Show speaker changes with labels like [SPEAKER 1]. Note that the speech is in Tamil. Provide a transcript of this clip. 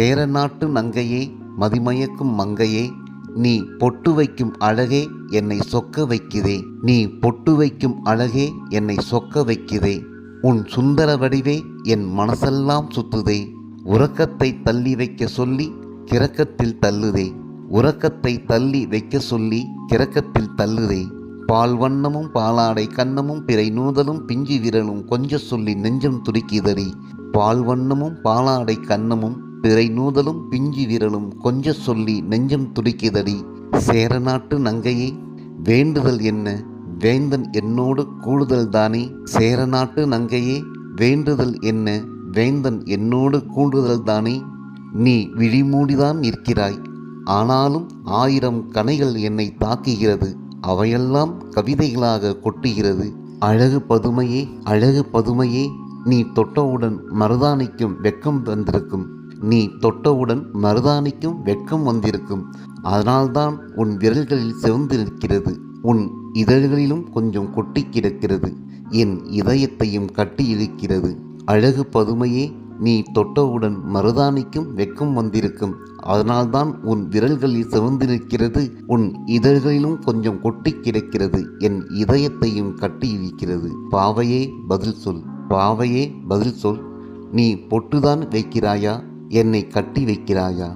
[SPEAKER 1] சேர நாட்டு நங்கையே, மதிமயக்கும் மங்கையே, நீ பொட்டு வைக்கும் அழகே என்னை சொக்க வைக்குதே. நீ பொட்டு வைக்கும் அழகே என்னை சொக்க வைக்குதே. உன் சுந்தர வடிவே என் மனசெல்லாம் சுத்துதே. உறக்கத்தை தள்ளி வைக்க சொல்லி கிறக்கத்தில் தள்ளுதே. உறக்கத்தை தள்ளி வைக்க சொல்லி கிறக்கத்தில் தள்ளுதே. பால் வண்ணமும் பாலாடை கண்ணமும் பிறை நூதலும் பிஞ்சு விரலும் கொஞ்ச சொல்லி நெஞ்சம் துடிக்குதடி. பால் வண்ணமும் பாலாடை கண்ணமும் பிறை நூதலும் பிஞ்சு விரலும் கொஞ்ச சொல்லி நெஞ்சம் துடிக்குதடி. சேர நாட்டு நங்கையே, வேண்டுதல் என்ன, வேந்தன் என்னோடு கூடுதல் தானே. சேர நாட்டு நங்கையே, வேண்டுதல் என்ன, வேந்தன் என்னோடு கூடுதல் தானே. நீ விழிமூடிதான் நிற்கிறாய், ஆனாலும் 1000 கணைகள் என்னை தாக்குகிறது. அவையெல்லாம் கவிதைகளாக கொட்டுகிறது. அழகு பதுமையே, அழகு பதுமையே, நீ தொட்டவுடன் மருதாணிக்கும் வெட்கம் வந்திருக்கும். நீ தொட்டவுடன் மருதாணிக்கும் வெட்கம் வந்திருக்கும். அதனால்தான் உன் விரல்களில் சிவந்து நிற்கிறது. உன் இதழ்களிலும் கொஞ்சம் கொட்டி கிடக்கிறது. என் இதயத்தையும் கட்டி இழுக்கிறது. அழகு பதுமையே, நீ தொட்டவுடன் மருதாணிக்கும் வெட்கம் வந்திருக்கும். அதனால்தான் உன் விரல்களில் சிவந்து நிற்கிறது. உன் இதழ்களிலும் கொஞ்சம் கொட்டி கிடக்கிறது. என் இதயத்தையும் கட்டி இழுக்கிறது. பாவையே பதில் சொல், பாவையே பதில் சொல். நீ பொட்டுதான் வைக்கிறாயா, என்னை கட்டி வைக்கிறாயா?